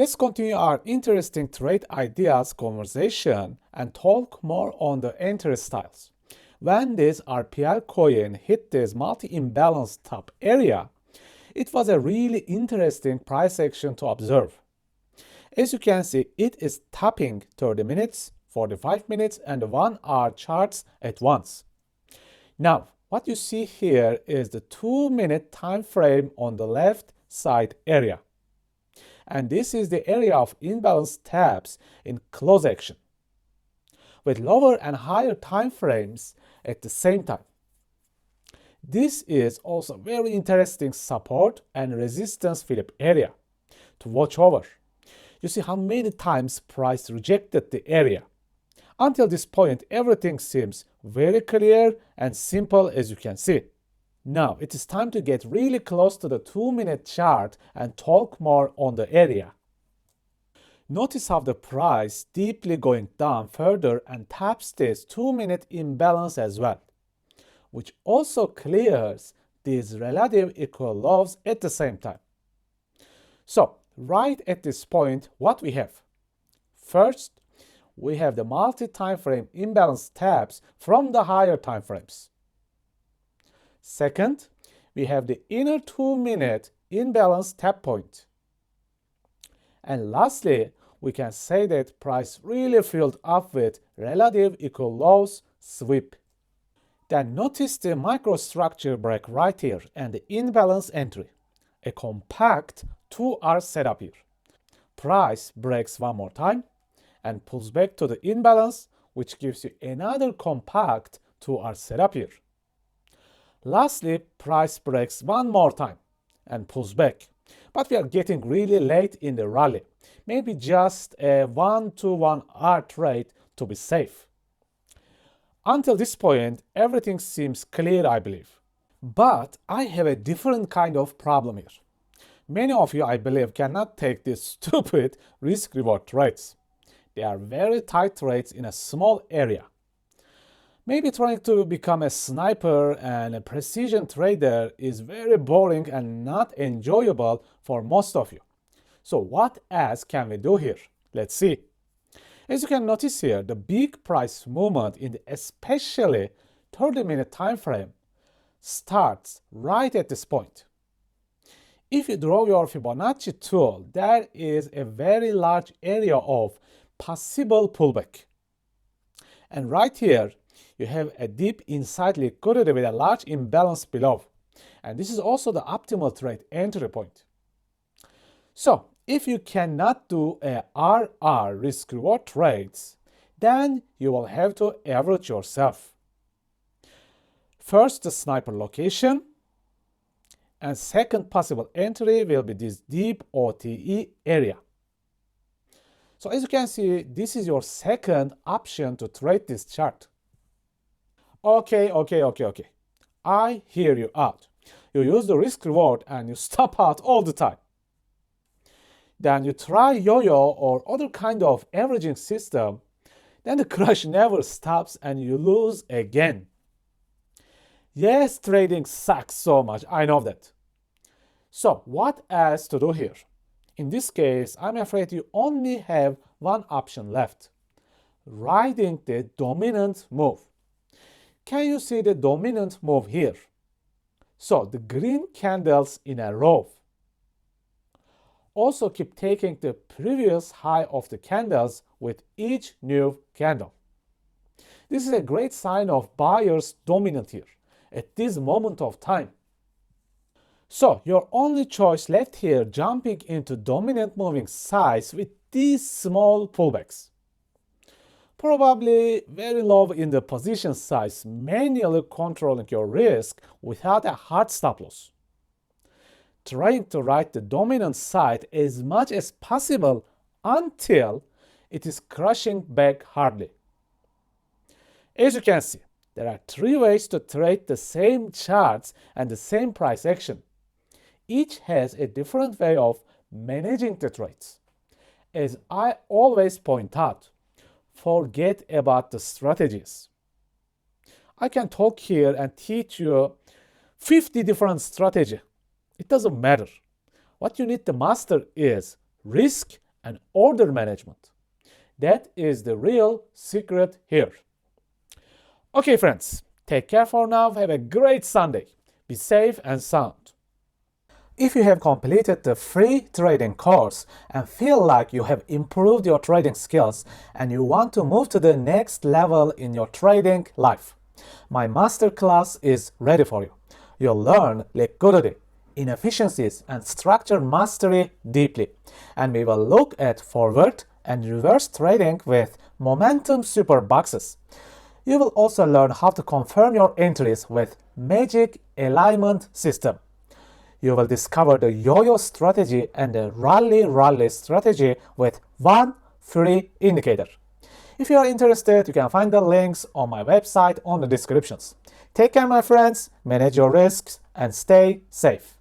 Let's continue our interesting trade ideas conversation and talk more on the entry styles. When this RPL coin hit this multi-imbalance top area, it was a really interesting price action to observe. As you can see, it is tapping 30 minutes, 45 minutes, and 1 hour charts at once. Now, what you see here is the 2-minute time frame on the left side area. And this is the area of imbalance taps in close action, with lower and higher time frames at the same time. This is also very interesting support and resistance flip area to watch over. You see how many times price rejected the area. Until this point, everything seems very clear and simple, as you can see. Now, it is time to get really close to the 2-minute chart and talk more on the area. Notice how the price deeply going down further and taps this 2-minute imbalance as well, which also clears these relative equal lows at the same time. So, right at this point, what we have? First, we have the multi-time frame imbalance taps from the higher time frames. Second, we have the inner 2-minute imbalance tap point. And lastly, we can say that price really filled up with relative equal lows sweep. Then notice the microstructure break right here and the imbalance entry, a compact 2-hour setup here. Price breaks one more time and pulls back to the imbalance, which gives you another compact 2-hour setup here. Lastly, price breaks one more time and pulls back. But we are getting really late in the rally. Maybe just a 1 to 1 hour trade to be safe. Until this point, everything seems clear, I believe. But I have a different kind of problem here. Many of you, I believe, cannot take these stupid risk-reward trades. They are very tight trades in a small area. Maybe trying to become a sniper and a precision trader is very boring and not enjoyable for most of you. So what else can we do here? Let's see. As you can notice here, the big price movement in the especially 30-minute time frame starts right at this point. If you draw your Fibonacci tool, there is a very large area of possible pullback. And right here, you have a deep inside liquidity with a large imbalance below. And this is also the optimal trade entry point. So, if you cannot do a RR risk-reward trades, then you will have to average yourself. First, the sniper location. And second possible entry will be this deep OTE area. So as you can see, this is your second option to trade this chart. Okay. I hear you out. You use the risk reward and you stop out all the time. Then you try yo-yo or other kind of averaging system. Then the crash never stops and you lose again. Yes, trading sucks so much. I know that. So what else to do here? In this case, I'm afraid you only have one option left. Riding the dominant move. Can you see the dominant move here? So the green candles in a row. Also keep taking the previous high of the candles with each new candle. This is a great sign of buyers dominant here at this moment of time. So your only choice left here, jumping into dominant moving size with these small pullbacks. Probably very low in the position size, manually controlling your risk without a hard stop loss. Trying to ride the dominant side as much as possible until it is crashing back hardly. As you can see, there are 3 ways to trade the same charts and the same price action. Each has a different way of managing the trades. As I always point out, forget about the strategies. I can talk here and teach you 50 different strategies. It doesn't matter. What you need to master is risk and order management. That is the real secret here. Okay, friends, take care for now. Have a great Sunday. Be safe and sound. If you have completed the free trading course and feel like you have improved your trading skills and you want to move to the next level in your trading life, my masterclass is ready for you. You'll learn liquidity, inefficiencies, and structure mastery deeply. And we will look at forward and reverse trading with momentum super boxes. You will also learn how to confirm your entries with magic alignment system. You will discover the yo-yo strategy and the rally strategy with one free indicator. If you are interested, you can find the links on my website on the descriptions. Take care, my friends, manage your risks, and stay safe.